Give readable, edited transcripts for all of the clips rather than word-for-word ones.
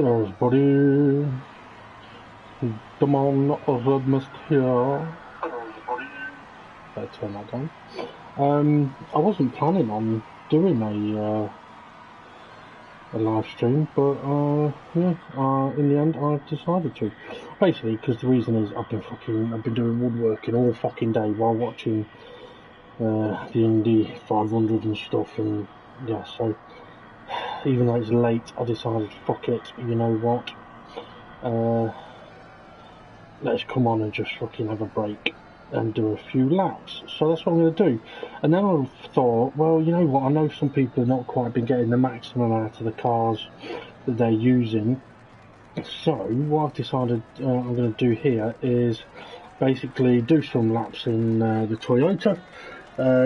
Hello everybody, Damon Ozodmist here. Better turn that down. I wasn't planning on doing a live stream, but in the end I've decided to. Basically, because the reason is I've been doing woodworking all fucking day while watching the Indy 500 and stuff, and yeah, so even though it's late, I decided, fuck it, you know what, let's come on and just fucking have a break and do a few laps. So that's what I'm going to do. And then I thought, well, you know what, I know some people have not quite been getting the maximum out of the cars that they're using. So what I've decided I'm going to do here is basically do some laps in the Toyota,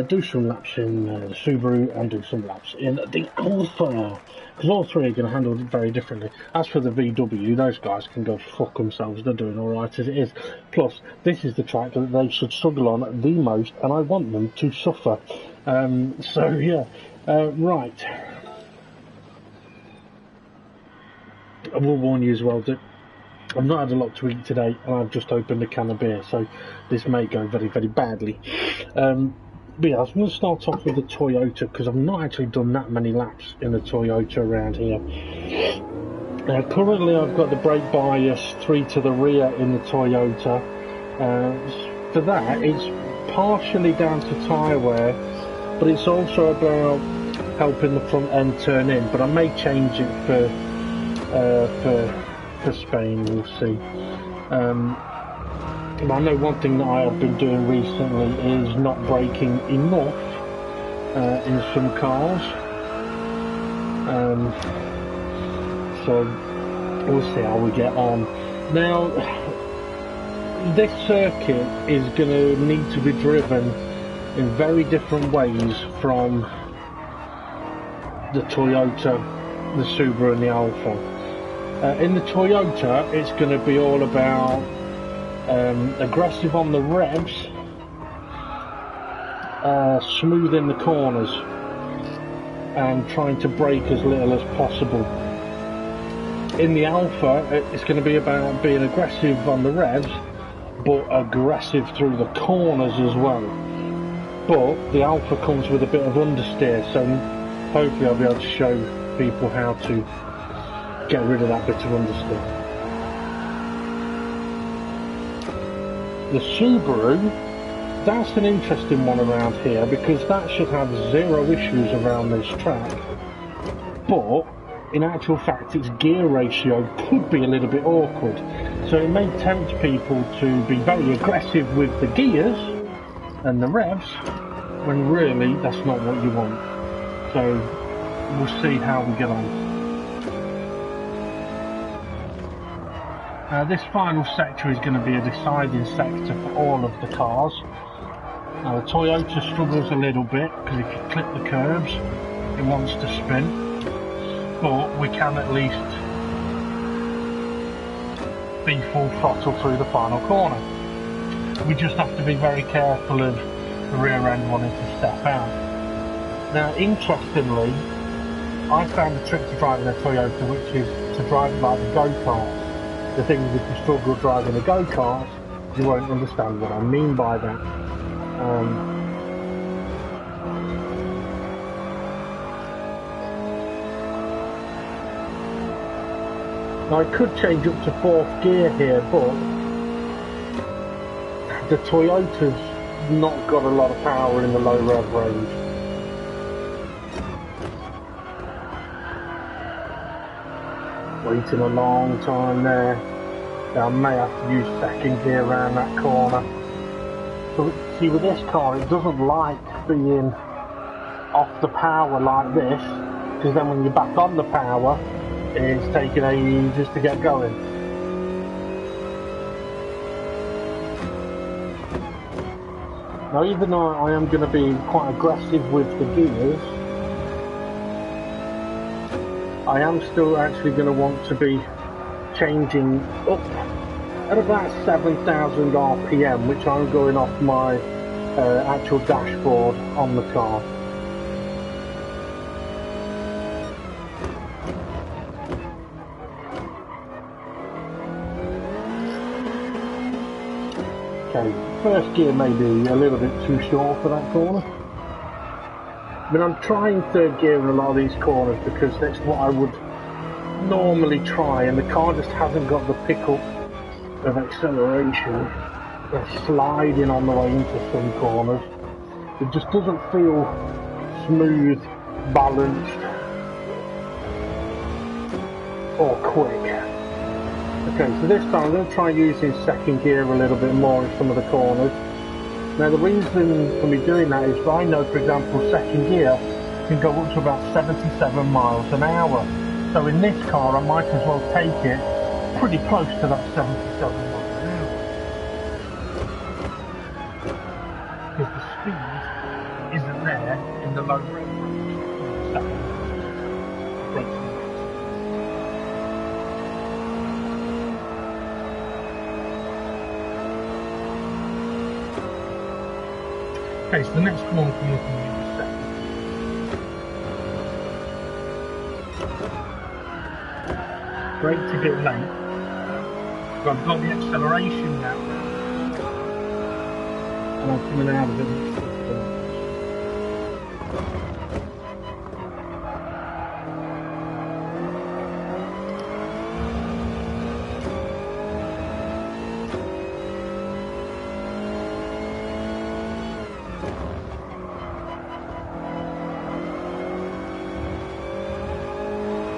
do some laps in the Subaru, and do some laps in the ALFA, because all three are going to handle it very differently. As for the VW, those guys can go fuck themselves, they're doing alright as it is. Plus, this is the track that they should struggle on the most, and I want them to suffer. So yeah, right. I will warn you as well that I've not had a lot to eat today, and I've just opened a can of beer, so this may go very, very badly. But yeah, I was going to start off with the Toyota, because I've not actually done that many laps in the Toyota around here. Currently I've got the brake bias 3 to the rear in the Toyota. For that, it's partially down to tyre wear, but it's also about helping the front end turn in, but I may change it for Spain, we'll see. I know one thing that I have been doing recently is not braking enough in some cars, so we'll see how we get on. Now, this circuit is going to need to be driven in very different ways from the Toyota, the Subaru and the ALFA. In the Toyota, it's going to be all about aggressive on the revs, smoothing the corners, and trying to brake as little as possible. In the ALFA, it's going to be about being aggressive on the revs, but aggressive through the corners as well. But the ALFA comes with a bit of understeer, so hopefully I'll be able to show people how to get rid of that bit of understeer. The Subaru, that's an interesting one around here, because that should have zero issues around this track, but in actual fact its gear ratio could be a little bit awkward, so it may tempt people to be very aggressive with the gears and the revs, when really that's not what you want. So we'll see how we get on. This final sector is going to be a deciding sector for all of the cars. Now the Toyota struggles a little bit, because if you clip the curbs it wants to spin, but we can at least be full throttle through the final corner. We just have to be very careful of the rear end wanting to step out. Now interestingly, I found a trick to driving a Toyota, which is to drive it like a go-kart. The thing is, if you struggle driving a go-kart, you won't understand what I mean by that. Now I could change up to 4th gear here, but the Toyota's not got a lot of power in the low rev range. Waiting a long time there. I may have to use 2nd gear around that corner. So see, with this car it doesn't like being off the power like this, because then when you're back on the power it's taking ages to get going. Now even though I am going to be quite aggressive with the gears, I am still actually going to want to be changing up at about 7,000 RPM, which I'm going off my actual dashboard on the car. Okay, first gear may be a little bit too short for that corner. I mean, I'm trying third gear in a lot of these corners because that's what I would normally try, and the car just hasn't got the pickup of acceleration. They're sliding on the way into some corners. It just doesn't feel smooth, balanced, or quick. Okay, so this time I'm going to try using second gear a little bit more in some of the corners. Now the reason for me doing that is I know, for example, second gear can go up to about 77 miles an hour. So in this car I might as well take it pretty close to that 77 miles an hour. Because the speed isn't there in the low rev range. Okay, so the next one we're looking at is second. Brake to get late, but I've got the acceleration now, and I'm coming out of it.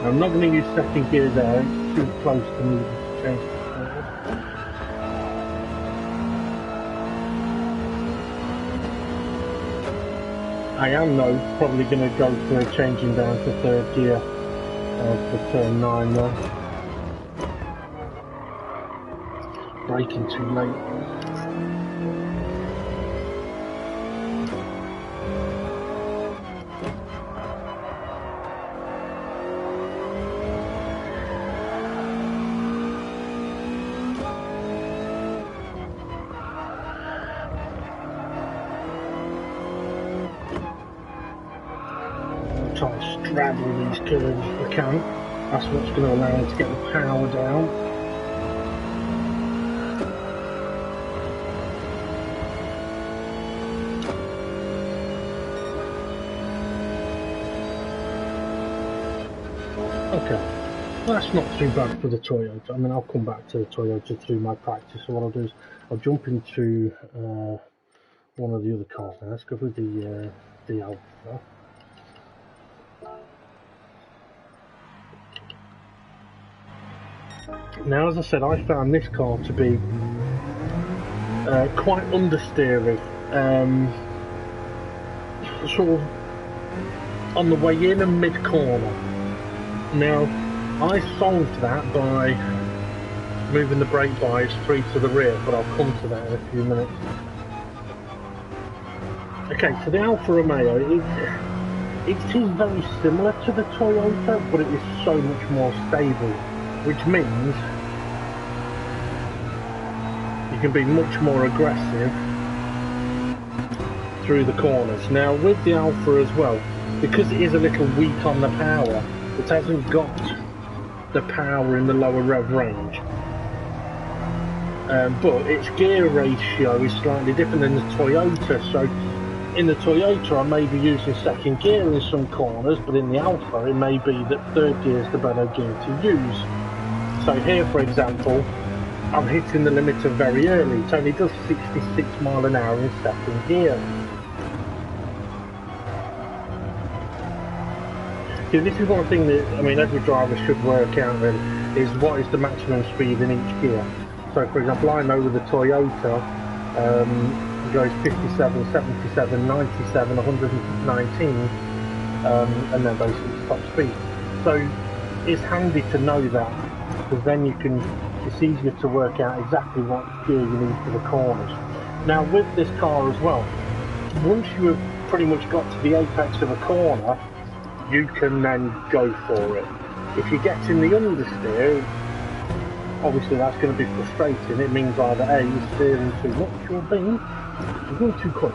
I'm not going to use second gear there, it's too close to me to change the forward. I am though probably going to go for changing down to third gear for turn 9 there. Braking too late. Try to straddle these curves if I can. That's what's going to allow me to get the power down. Okay, well, that's not too bad for the Toyota. I mean, I'll come back to the Toyota through my practice. So what I'll do is I'll jump into one of the other cars now. Let's go with the ALFA. Now, as I said, I found this car to be quite understeering, sort of on the way in and mid-corner. Now, I solved that by moving the brake bias 3 to the rear, but I'll come to that in a few minutes. Okay, so the Alfa Romeo, it is very similar to the Toyota, but it is so much more stable, which means you can be much more aggressive through the corners. Now with the Alfa as well, because it is a little weak on the power, it hasn't got the power in the lower rev range, but its gear ratio is slightly different than the Toyota. So in the Toyota I may be using second gear in some corners, but in the Alfa it may be that third gear is the better gear to use. So here, for example, I'm hitting the limiter very early. It only does 66 miles an hour in second gear. See, this is one thing that, I mean, every driver should work out really, is what is the maximum speed in each gear. So for example, I know with the Toyota, it goes 57, 77, 97, 119, and then basically top speed. So it's handy to know that, because then you can, it's easier to work out exactly what gear you need for the corners. Now with this car as well, once you have pretty much got to the apex of a corner, you can then go for it. If you get in the understeer, obviously that's going to be frustrating. It means either A, you're steering too much, or B, you're going too quick,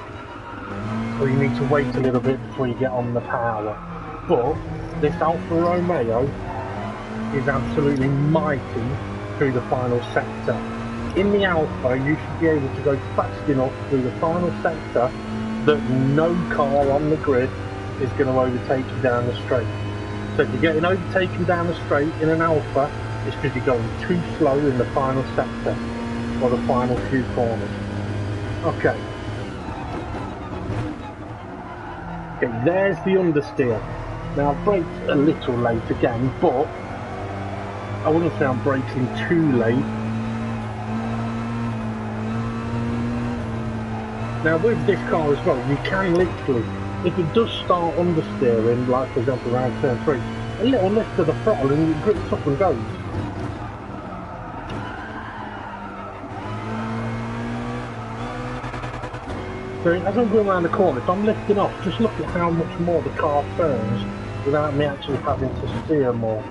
or you need to wait a little bit before you get on the power. But this Alfa Romeo is absolutely mighty through the final sector. in the Alpha, you should be able to go fast enough through the final sector that no car on the grid is going to overtake you down the straight. So if you're getting overtaken down the straight in an Alpha, it's because you're going too slow in the final sector or the final few corners. Okay. Okay, there's the understeer. Now I've braked a little late again, but I wouldn't say I'm braking too late. Now with this car as well, you can literally, if it does start understeering, like for example around turn 3, a little lift of the throttle and it grips up and goes. So as I'm going around the corner, if I'm lifting off, just look at how much more the car turns without me actually having to steer more.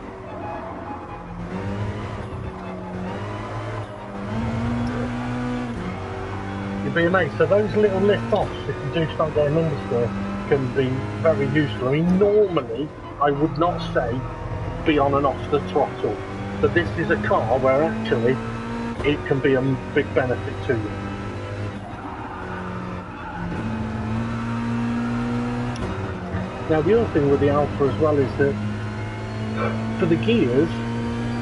You'd be amazed. So those little lift-offs, if you do start getting understeer, can be very useful. I mean, normally I would not say be on and off the throttle, but this is a car where actually it can be a big benefit to you. Now the other thing with the Alpha as well is that for the gears,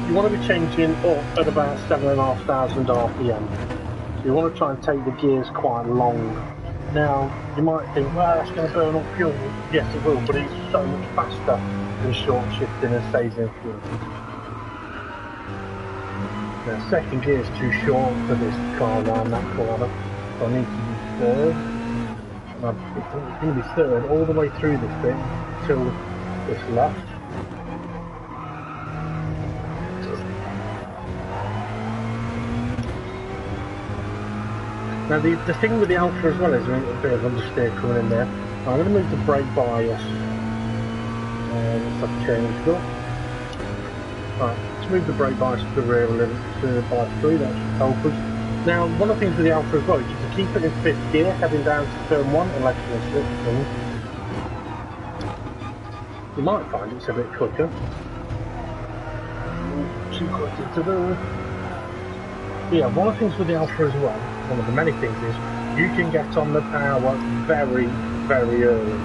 you want to be changing up at about 7,500 RPM. So you want to try and take the gears quite long. Now you might think, well, that's going to burn up fuel. Yes it will, but it's so much faster than short shifting and saving fuel. Now second gear is too short for this car around that corner, so I need to use third. It's going to be third all the way through this bit till this left. Now the thing with the Alpha as well is a bit of understeer coming in there. I'm going to move the brake bias. Let's have changed up. Right, let's move the brake bias to the rear a little by 3, that should help us. Now, one of the things with the Alpha as well is to keep it in 5th gear, heading down to turn 1, unless you're in slip things. You might find it's a bit quicker. Too quick to do. But yeah, one of the things with the Alpha as well, one of the many things is, you can get on the power very, very early.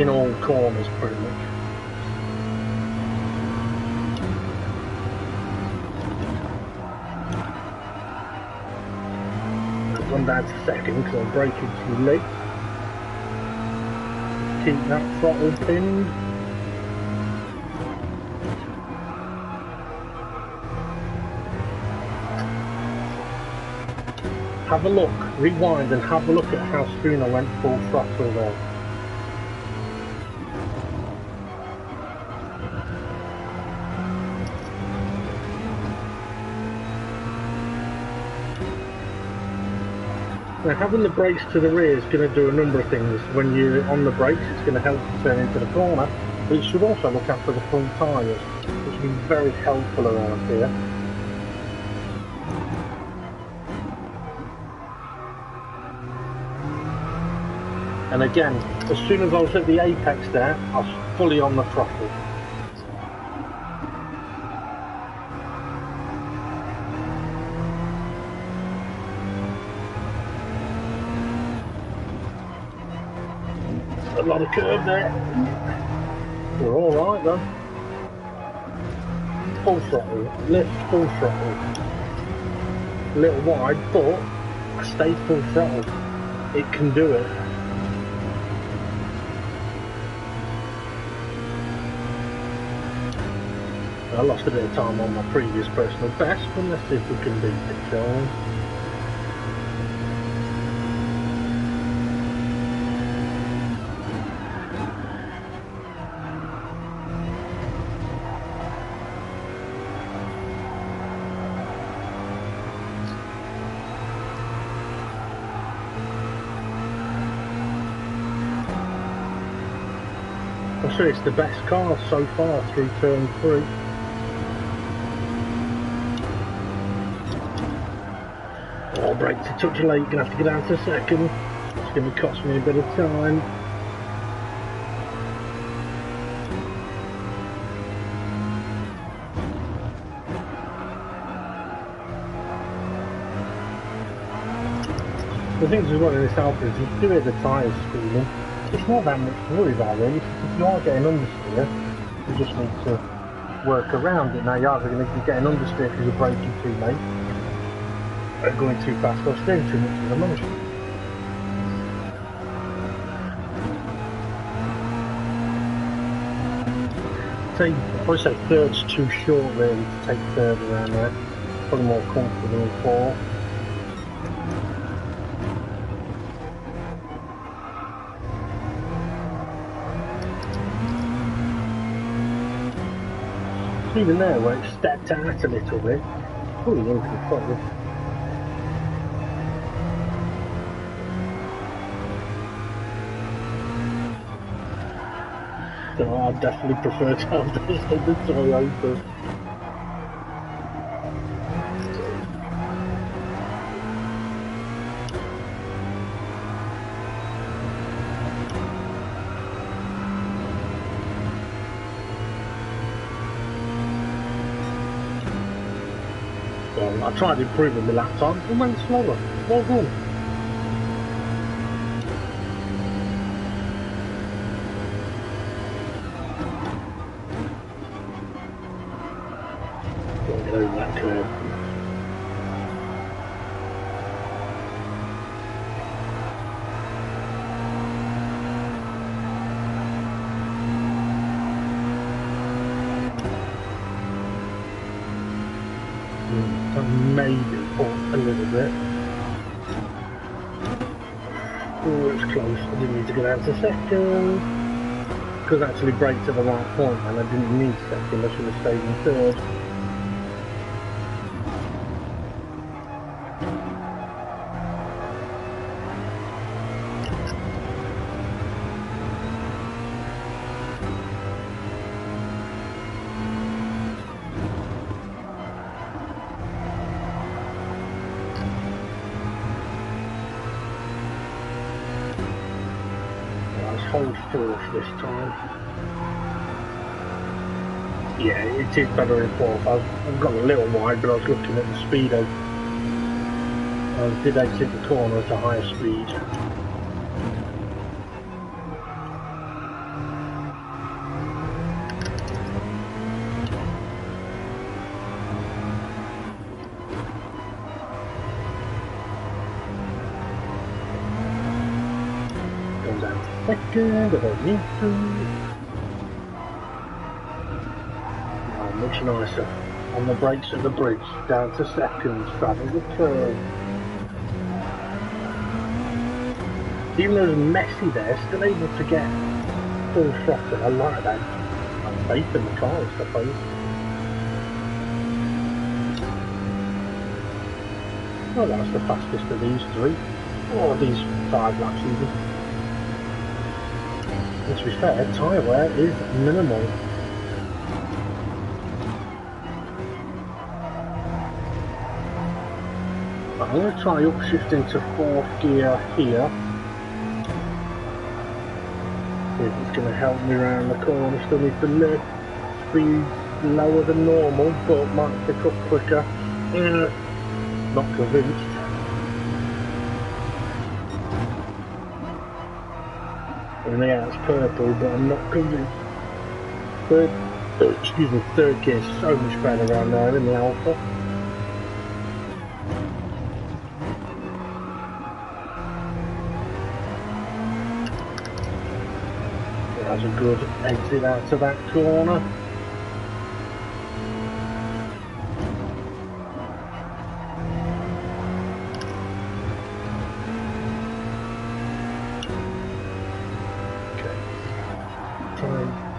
In all corners, pretty much. Run down to second because I'm braking too late. Keep that throttle pinned. Have a look, rewind and have a look at how soon I went full throttle there. Now having the brakes to the rear is going to do a number of things. When you're on the brakes, it's going to help you turn into the corner, but it should also look after the front tyres, which will be very helpful around here. And again, as soon as I was at the apex there, I was fully on the throttle. A lot of curve there. We're alright then. Full throttle, lift full throttle. A little wide, but I stayed full throttle. It can do it. I lost a bit of time on my previous personal best, but let's see if we can beat it, shall we? I say it's the best car so far through turn 3. Oh, brakes a touch late, gonna have to get down to second. It's gonna cost me a bit of time. The things we've got in this Alpha is you do hear the tyres screaming. It's not that much to worry about really. If you are getting understeer, you just need to work around it. Now you're either going to be getting understeer because you're braking too late, or going too fast, or steering too much as a manager. I would say third's too short really to take third around there. Probably more comfortable than fourth. Even there where it stepped out a little bit, probably in control. So I definitely prefer to have this than the Toyota. I tried improving the lap time and went slower. Well done. Don't get over that curve. Maybe a little bit. Oh, it's close. I didn't need to go down to second. Because I actually braked at the right point and I didn't need second. I should have stayed in third. Hold fourth this time. Yeah, it is better in fourth. I've got a little wide, but I was looking at the speedo. I did exit the corner at a higher speed. Second, I don't need to. Oh, much nicer. On the brakes at the bridge, down to second, straddle the curve. Even though it's messy there, still able to get full throttle. I like that. I'm faith in the car, I suppose. Well, that's the fastest of these three. Or these 5 laps even. And to be fair, tyre wear is minimal. I'm going to try upshifting to 4th gear here. See if it's going to help me around the corner. Still need to lift. Speed lower than normal, but might pick up quicker. Not convinced. And yeah, it's purple, but I'm not convinced. Third gear is so much better around there in the Alpha. That's a good exit out to that corner.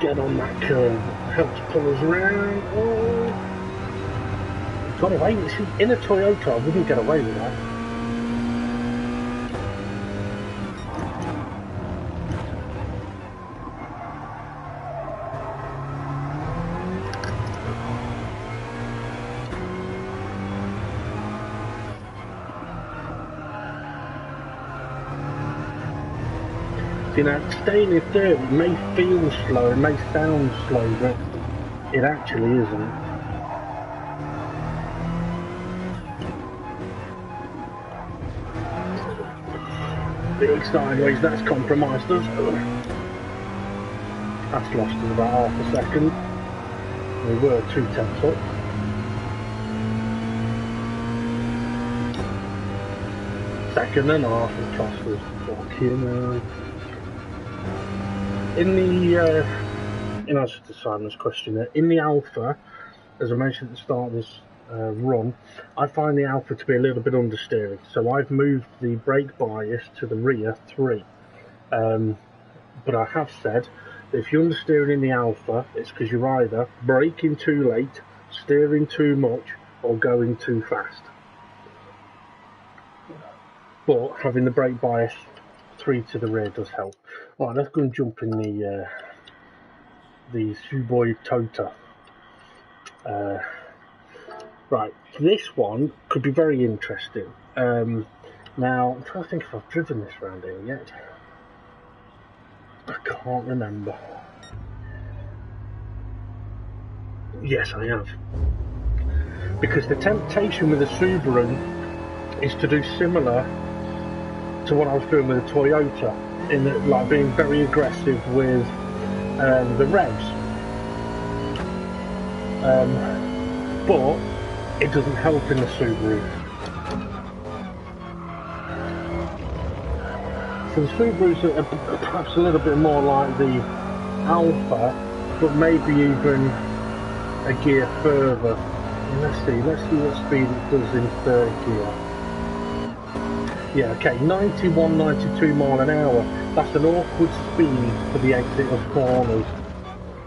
Get on that curve, helps pull us around. Oh. Got away with it. In a Toyota, I wouldn't get away with that. You know, staying in third, it may feel slow, it may sound slow, but it actually isn't. Big sideways, that's compromised us. That's lost us about half a second. We were 2/10 up. Second and a half, it cost us fucking in the in answer to Simon's question there, in the Alpha, as I mentioned at the start of this run, I find the Alpha to be a little bit understeering, so I've moved the brake bias to the rear 3. But I have said that if you're understeering in the Alpha, it's because you're either braking too late, steering too much, or going too fast. But having the brake bias 3 to the rear does help. Right, let's go and jump in the SUBARU Tota. Right, this one could be very interesting. Now, I'm trying to think if I've driven this round here yet. I can't remember. Yes, I have. Because the temptation with the Subaru is to do similar to what I was doing with the Toyota, in that, like, being very aggressive with the revs. But it doesn't help in the Subaru. So the Subarus are perhaps a little bit more like the Alpha, but maybe even a gear further. Let's see what speed it does in third gear. Yeah, okay, 91, 92 mile an hour. That's an awkward speed for the exit of corners,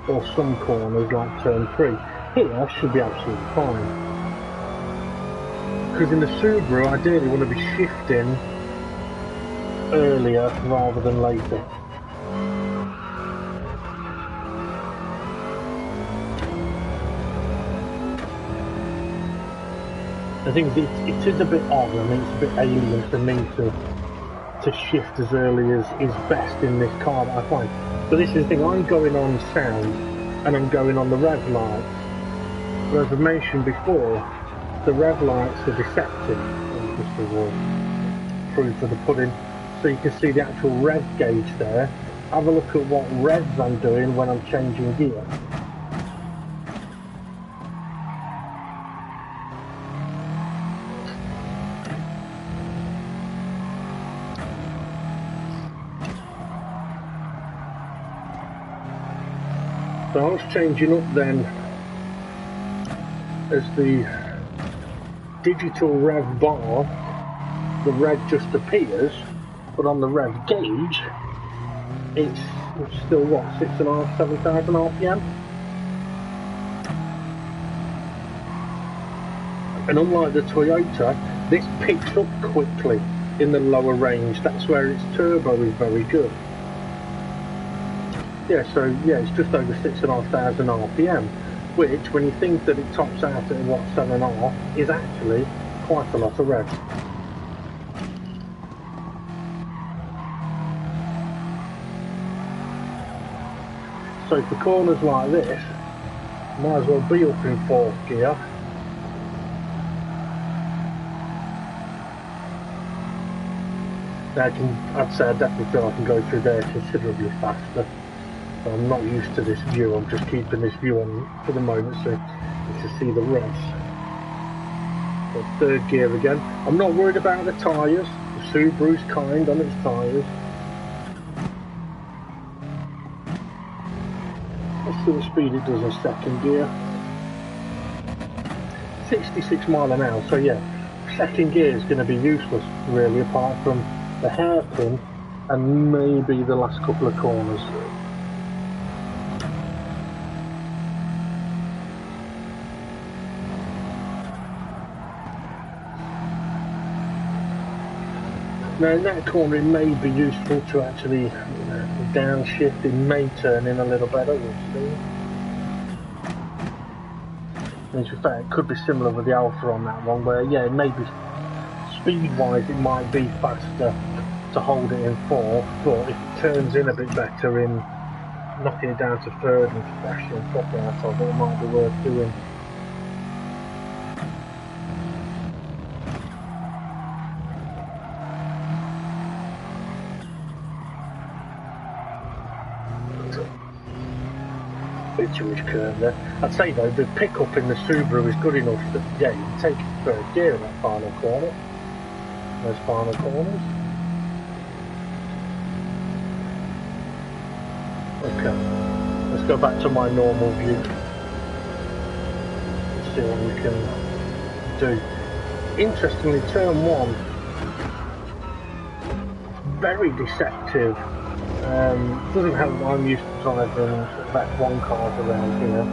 or some corners like turn 3. Here should be absolutely fine. Because in the Subaru, I ideally want to be shifting earlier rather than later. I think it is a bit odd, I mean, it's a bit alien for me to shift as early as is best in this car that I find. But this is the thing, I'm going on sound and I'm going on the rev lights. But as I mentioned before, the rev lights are deceptive. Just as a proof of the pudding. So you can see the actual rev gauge there. Have a look at what revs I'm doing when I'm changing gear. So I was changing up then as the digital rev bar, the rev just appears, but on the rev gauge, it's still what, 6,500, 7,000 RPM? And unlike the Toyota, this picks up quickly in the lower range. That's where its turbo is very good. Yeah, so yeah, it's just over 6,500 RPM, which, when you think that it tops out at what, 7.5, is actually quite a lot of rev. So for corners like this, might as well be up in 4th gear. Now I'd say I definitely feel I can go through there considerably faster. I'm not used to this view, I'm just keeping this view on for the moment so to see the revs. But 3rd gear again. I'm not worried about the tyres, the Subaru's kind on its tyres. Let's see what speed it does in 2nd gear. 66 mile an hour, so yeah, 2nd gear is going to be useless really, apart from the hairpin and maybe the last couple of corners. Now in that corner it may be useful to actually downshift, it may turn in a little better, we'll see. In fact, it could be similar with the Alpha on that one, where yeah, it may be speed-wise it might be faster to hold it in 4th, but if it turns in a bit better in knocking it down to 3rd and crashing on top of it, it might be worth doing. bit too much curve there. I'd say though, the pickup in the Subaru is good enough that, yeah, you can take it third gear in that final corner. Those final corners. Okay, let's go back to my normal view. Let's see what we can do. Interestingly, turn one, very deceptive. Doesn't help that I'm used to driving sort of F1 cars around here,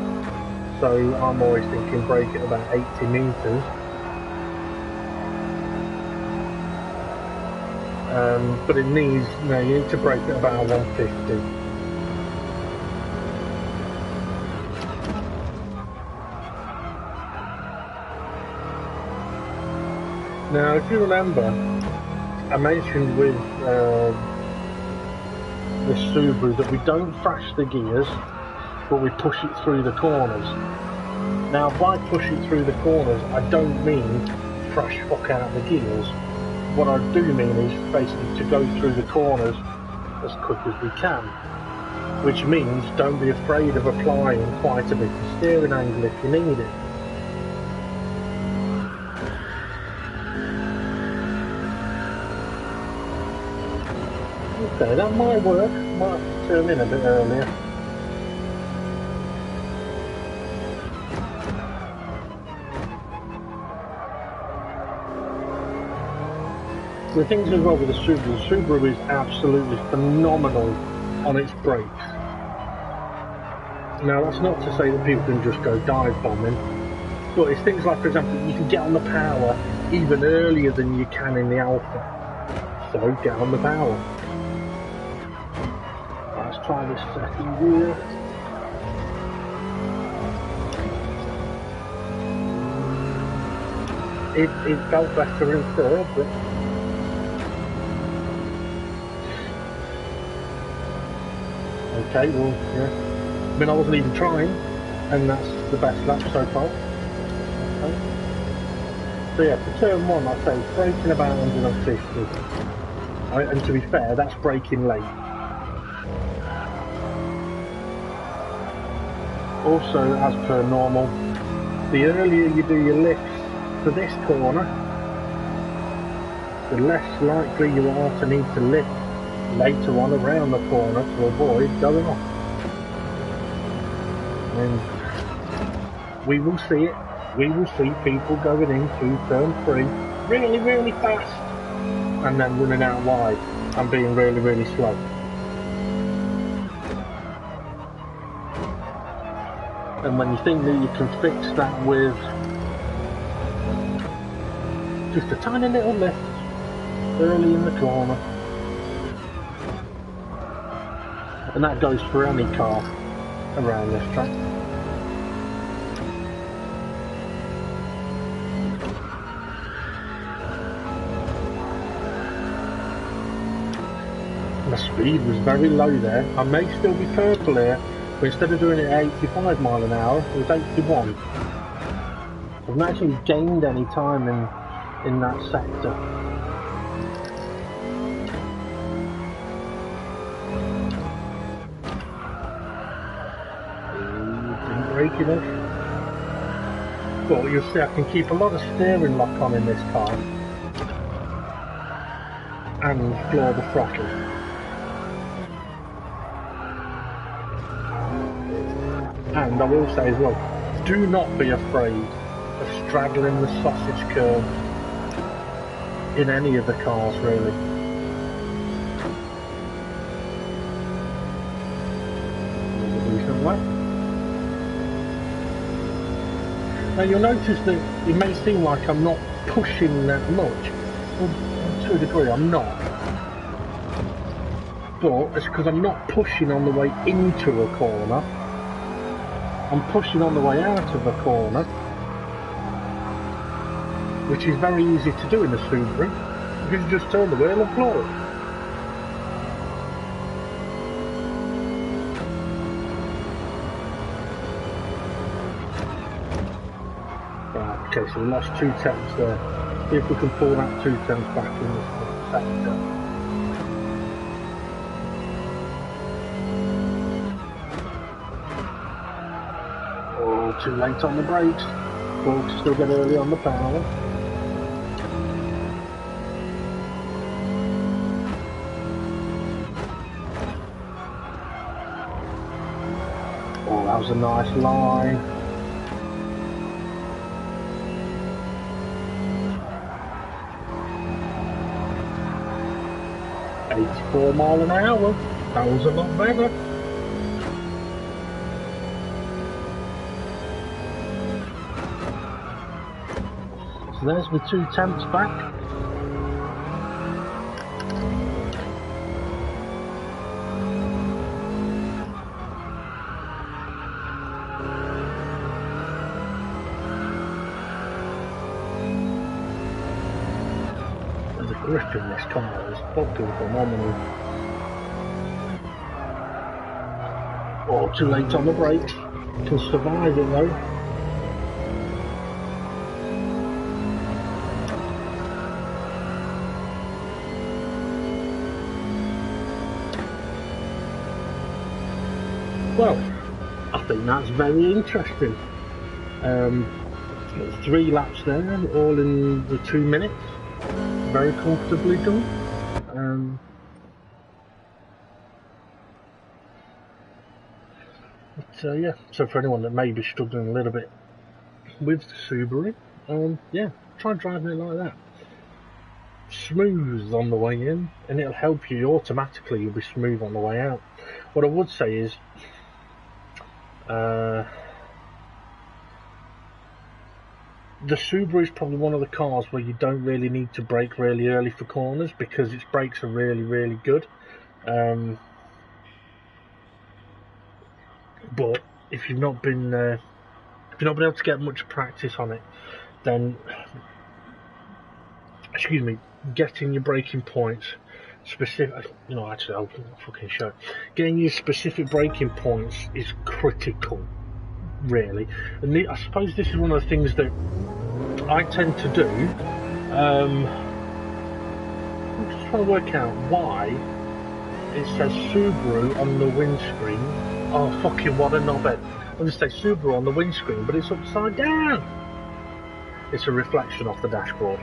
so I'm always thinking brake at about 80 metres. But it needs, you know, you need to brake at about 150. Now, if you remember, I mentioned with this Subaru that we don't thrash the gears, but we push it through the corners. Now, by push it through the corners, I don't mean thrash fuck out the gears. What I do mean is basically to go through the corners as quick as we can, which means don't be afraid of applying quite a bit of steering angle if you need it. Okay, that might work. Might have to turn in a bit earlier. The things as well with the Subaru is absolutely phenomenal on its brakes. Now that's not to say that people can just go dive bombing, but it's things like, for example, you can get on the power even earlier than you can in the Alpha. So get on the power. Let's try this second gear. It felt better in third, but okay, well, yeah. I mean, I wasn't even trying, and that's the best lap so far. Okay. So yeah, for turn one, I'd say it's braking about 150. And to be fair, that's braking late. Also, as per normal, the earlier you do your lifts for this corner, the less likely you are to need to lift later on around the corner to avoid going off. And we will see it. We will see people going into turn 3 really, really fast and then running out wide and being really, really slow. And when you think that you can fix that with just a tiny little lift early in the corner, and that goes for any car around this track. The speed was very low there. I may still be purple here, but instead of doing it at 85 mile an hour, it was 81. I've not actually gained any time in that sector. Didn't brake enough. But you'll see I can keep a lot of steering lock on in this car and floor the throttle. And I will say as well, do not be afraid of straddling the sausage curve in any of the cars really. Now you'll notice that it may seem like I'm not pushing that much. Well, to a degree I'm not. But it's because I'm not pushing on the way into a corner. I'm pushing on the way out of the corner, which is very easy to do in the Subaru, because you just turn the wheel and floor it. Right, okay, so we lost 2 tenths there. See if we can pull that 2 tenths back in this sector. too late on the brakes. But still get early on the power. Oh, that was a nice line. .84 miles an hour. That was a lot better. So there's my 2 temps back. The grip in this car is fucking phenomenal. Oh, too late on the brakes. Can survive it though. Well, I think that's very interesting. There's 3 laps there, all in the 2 minutes. Very comfortably done. But yeah, so for anyone that may be struggling a little bit with the Subaru, yeah, try driving it like that. Smooth on the way in, and it'll help you automatically. You'll be smooth on the way out. What I would say is, the Subaru is probably one of the cars where you don't really need to brake really early for corners because its brakes are really, really good. But if you've not been able to get much practice on it, then, excuse me, getting your braking points specific, actually I'll fucking show it. Getting your specific braking points is critical, really. And I suppose this is one of the things that I tend to do. I'm just trying to work out why it says Subaru on the windscreen. Oh, fucking what a knobhead. I'm going to say Subaru on the windscreen, but it's upside down. It's a reflection off the dashboard.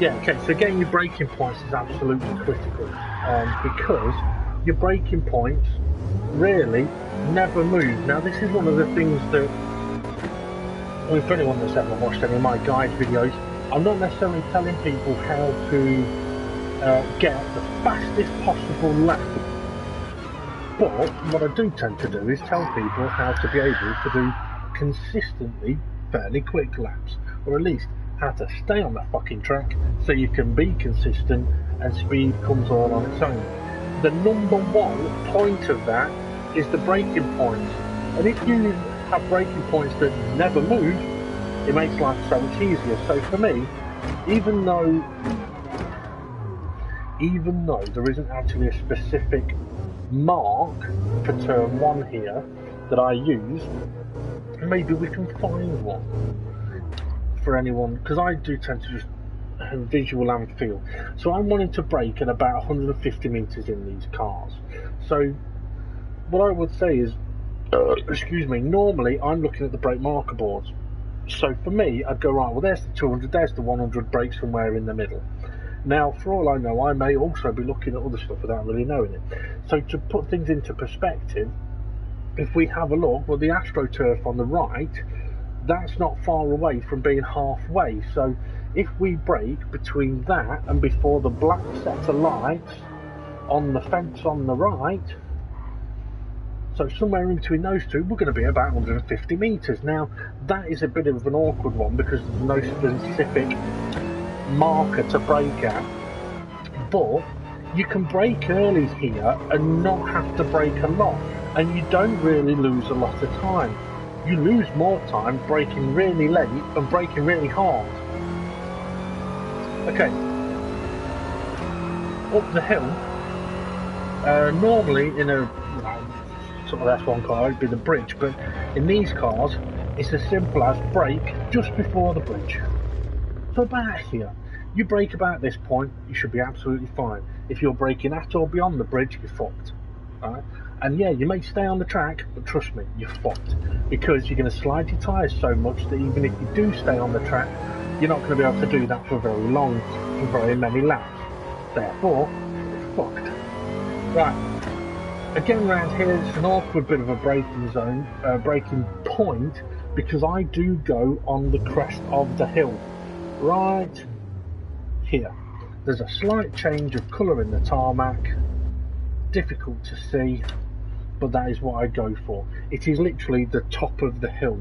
Yeah, okay, so getting your braking points is absolutely critical, because your braking points really never move. Now, this is one of the things that, I mean, for anyone that's ever watched any of my guide videos, I'm not necessarily telling people how to get the fastest possible lap. But what I do tend to do is tell people how to be able to do consistently fairly quick laps, or at least how to stay on the fucking track so you can be consistent and speed comes all on its own. The number one point of that is the braking points, and if you have braking points that never move, it makes life so much easier. So for me, even though there isn't actually a specific mark for turn 1 here that I use, maybe we can find one for anyone, because I do tend to just visual and feel. So I'm wanting to brake at about 150 meters in these cars. So what I would say is, excuse me, normally I'm looking at the brake marker boards. So for me, I'd go, right, well, there's the 200, there's the 100, brake somewhere in the middle. Now, for all I know, I may also be looking at other stuff without really knowing it. So to put things into perspective, if we have a look, well, the AstroTurf on the right, that's not far away from being halfway. So if we brake between that and before the black set of lights on the fence on the right, so somewhere in between those two, we're going to be about 150 meters. Now, that is a bit of an awkward one because there's no specific marker to brake at, but you can brake early here and not have to brake a lot, and you don't really lose a lot of time. You lose more time braking really late and braking really hard. Okay, up the hill, normally in a sort of S1 car it'd be the bridge, but in these cars it's as simple as brake just before the bridge. So about here, you brake about this point, you should be absolutely fine. If you're braking at or beyond the bridge, you're fucked. right? And yeah, you may stay on the track, but trust me, you're fucked. Because you're going to slide your tyres so much that even if you do stay on the track, you're not going to be able to do that for very long, for very many laps. Therefore, you're fucked. Right. Again, round here, it's an awkward bit of a braking zone, braking point, because I do go on the crest of the hill. Right here. There's a slight change of colour in the tarmac. Difficult to see, but that is what I go for. It is literally the top of the hill.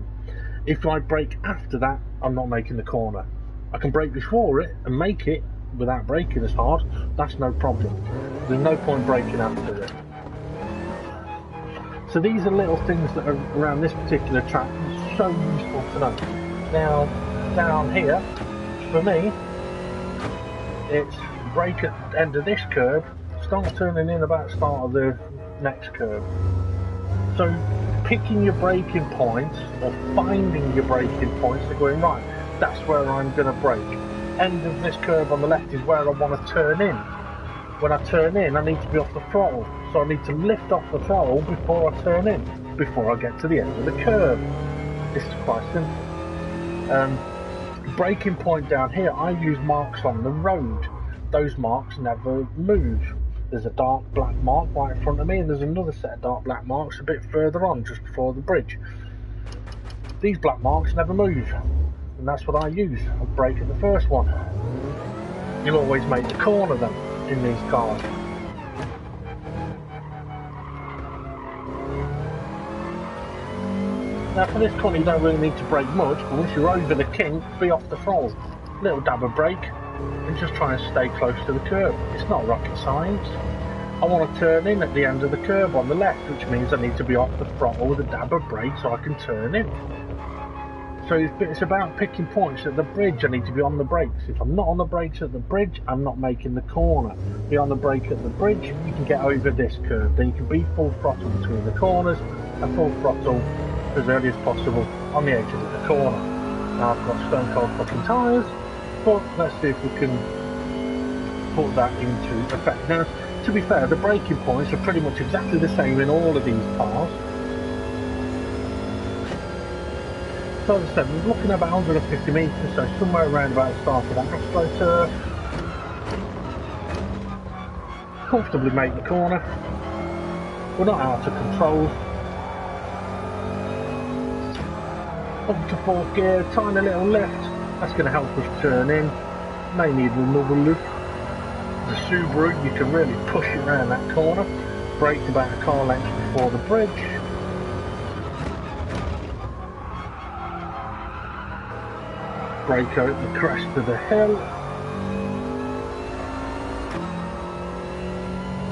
If I brake after that, I'm not making the corner. I can brake before it and make it without braking as hard. That's no problem. There's no point braking after it. So these are little things that are around this particular track. It's so useful to know. Now, down here, for me, it's brake at the end of this curve, start turning in about the start of the next curve. So picking your braking points or finding your braking points and going, right, that's where I'm going to brake. End of this curve on the left is where I want to turn in. When I turn in, I need to be off the throttle. So I need to lift off the throttle before I turn in, before I get to the end of the curve. This is quite simple. Braking point down here, I use marks on the road. Those marks never move. There's a dark black mark right in front of me, and there's another set of dark black marks a bit further on, just before the bridge. These black marks never move, and that's what I use. I brake at the first one. You'll always make the corner then in these cars. Now for this corner you don't really need to brake much, but once you're over the kink, be off the throttle. Little dab of brake, and just try and stay close to the curb. It's not rocket science. I want to turn in at the end of the curb on the left, which means I need to be off the throttle with a dab of brake so I can turn in. So it's about picking points at the bridge. I need to be on the brakes. If I'm not on the brakes at the bridge, I'm not making the corner. Be on the brake at the bridge, you can get over this curve. Then you can be full throttle between the corners and full throttle as early as possible on the edges of the corner. Now I've got stone cold fucking tyres, but let's see if we can put that into effect. Now, to be fair, the braking points are pretty much exactly the same in all of these cars. So as I said, we're looking at about 150 metres, so somewhere around about the start of that AstroTurf. Comfortably make the corner. We're not out of control. Up to fourth gear, tiny little lift. That's going to help us turn in. May need another lift. The Subaru, you can really push it around that corner. Brake about a car length before the bridge. Brake out the crest of the hill.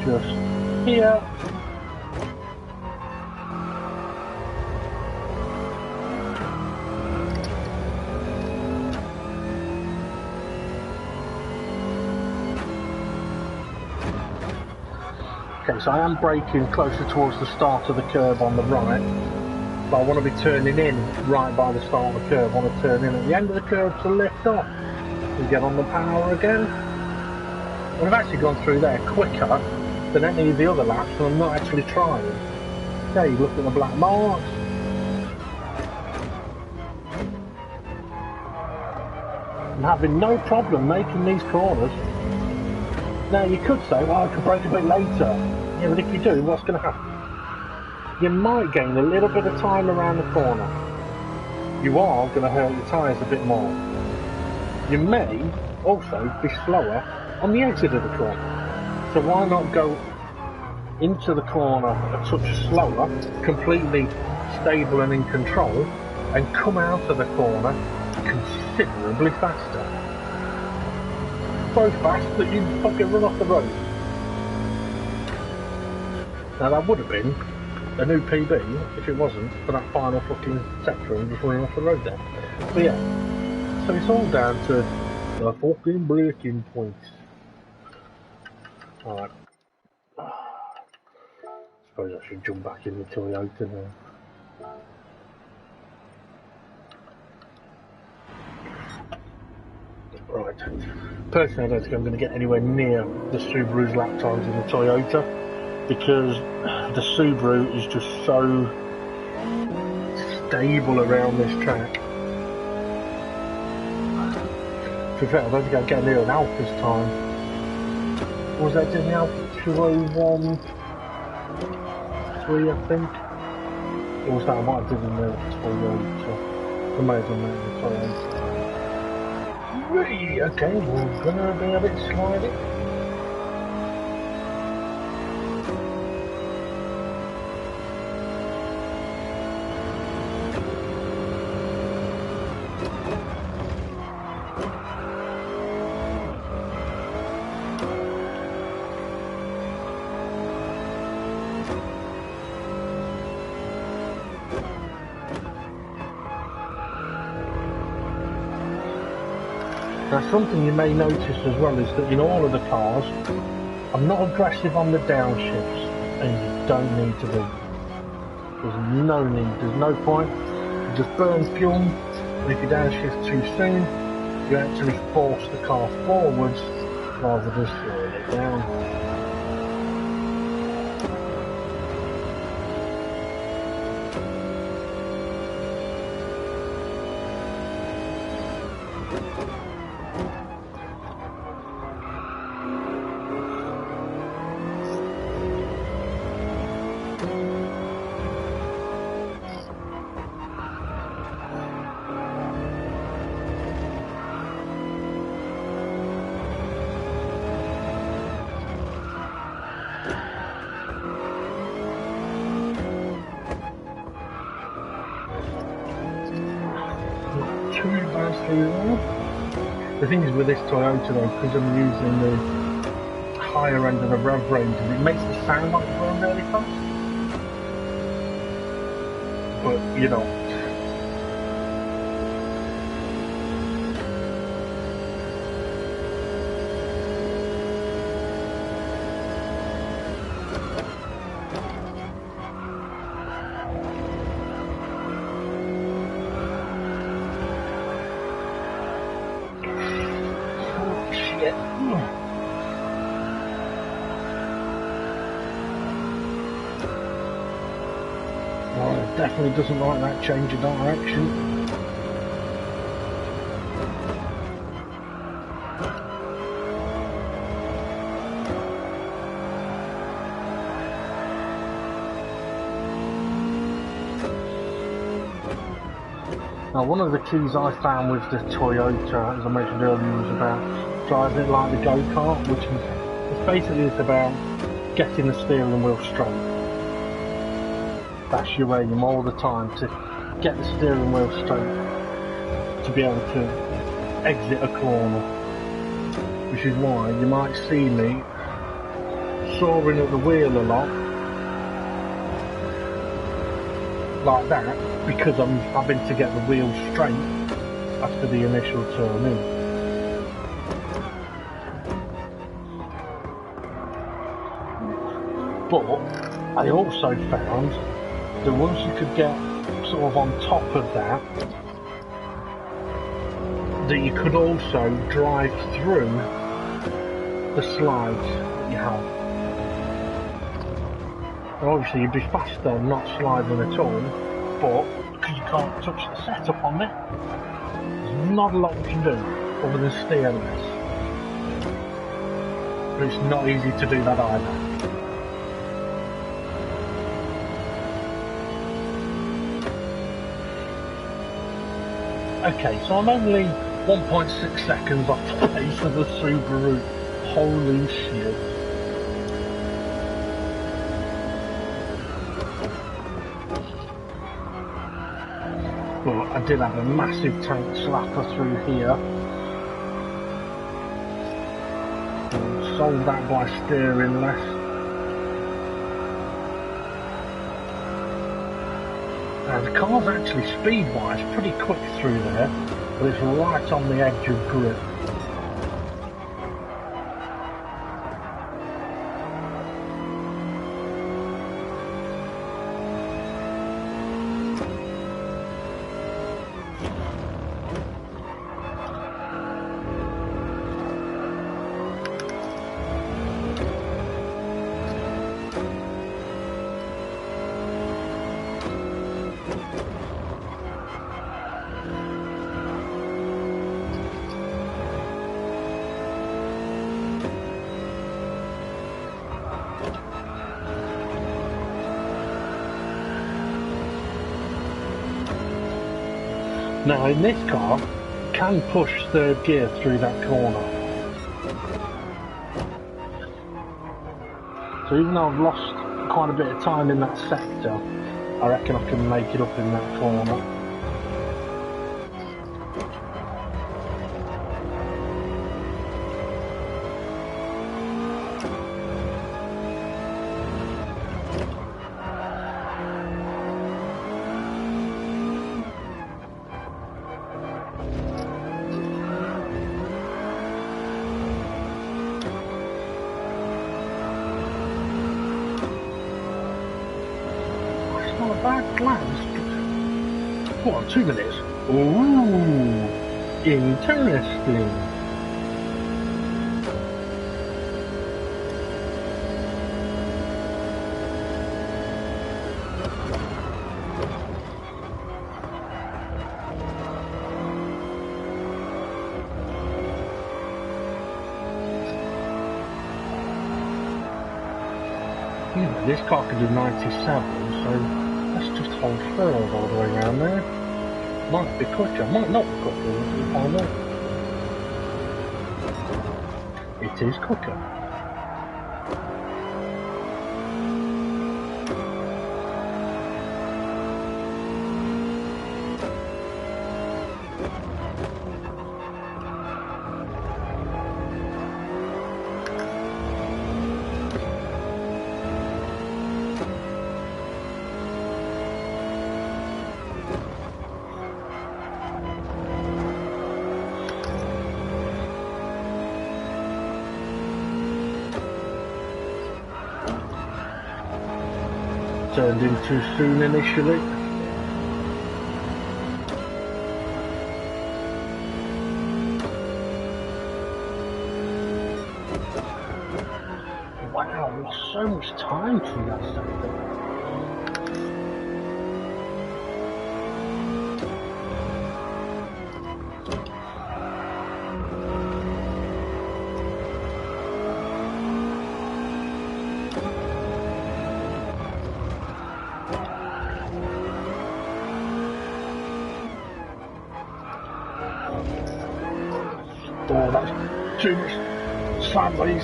Just here. Okay, so I am braking closer towards the start of the curve on the right, but I want to be turning in right by the start of the curve. I want to turn in at the end of the curve to lift off and get on the power again. And I've actually gone through there quicker than any of the other laps, and I'm not actually trying. Okay, look at the black marks. I'm having no problem making these corners. Now you could say, well, I could brake a bit later. Yeah, but if you do, what's going to happen? You might gain a little bit of time around the corner. You are going to hurt your tyres a bit more. You may also be slower on the exit of the corner. So why not go into the corner a touch slower, completely stable and in control, and come out of the corner considerably faster. So fast that you fucking run off the road. Now that would have been a new PB if it wasn't for that final fucking sector and just running off the road there. But yeah, so it's all down to the fucking braking points. Alright. Suppose I should jump back in the Toyota now. Right. Personally, I don't think I'm going to get anywhere near the Subaru's lap times in the Toyota. because the Subaru is just so stable around this track. To be fair, I don't think I'd get near an Alpha this time. Was that in the Alpha 2013, I think? Or was that I might have done in the Toyota? I may have done that in the Toyota. Right, okay, we're gonna be a bit sliding. Now something you may notice as well is that in all of the cars, I'm not aggressive on the downshifts, and you don't need to be. There's no need, there's no point. You just burn fuel, and if you downshift too soon, you actually force the car forwards rather than slowing it down. The thing is with this Toyota though, because I'm using the higher end of the rev range, it makes it sound like it's going really fast. But you know. Definitely doesn't like that change of direction. Now one of the keys I found with the Toyota, as I mentioned earlier, was about driving it like the go-kart, which is basically about getting the steering wheel straight. That's your aim all the time, to get the steering wheel straight, to be able to exit a corner. Which is why you might see me soaring at the wheel a lot, like that, because I'm having to get the wheel straight after the initial turn in. But I also found that once you could get sort of on top of that, that you could also drive through the slides that you have. Now obviously you'd be faster not sliding at all, but because you can't touch the setup on it, there's not a lot you can do other than steer less. But it's not easy to do that either. Okay, so I'm only 1.6 seconds off the pace of the Subaru. Holy shit. But I did have a massive tank slapper through here. Solved that by steering less. Now the car's actually speed-wise pretty quick through there, but it's right on the edge of grip. Now in this car, you can push third gear through that corner. So even though I've lost quite a bit of time in that sector, I reckon I can make it up in that corner. Bad plans. What, 2 minutes? Ooh, interesting. Yeah, this car can do 97, so let's just hold third all the way around there. Might be quicker, might not be quicker, we'll find out. It is quicker. Turned in too soon initially. Wow, we lost so much time through that sector. Oh, that's too much sideways.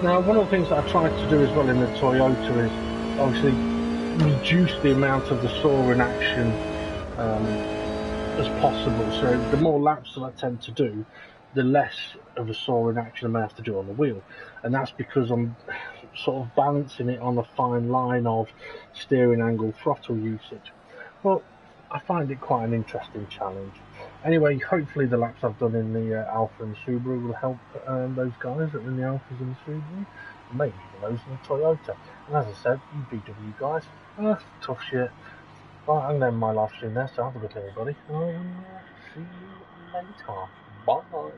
Now, one of the things that I tried to do as well in the Toyota is obviously reduce the amount of the saw in action as possible. So the more laps that I tend to do, the less of a saw in action I may have to do on the wheel. And that's because I'm sort of balancing it on a fine line of steering angle, throttle usage. Well, I find it quite an interesting challenge. Anyway, hopefully the laps I've done in the ALFA and Subaru will help those guys that are in the ALFAs and the Subaru, and maybe even those in the Toyota. And as I said, you VW guys, tough shit. Right, I'm going to end my live stream there, so have a good day everybody, and I'll see you later. Bye.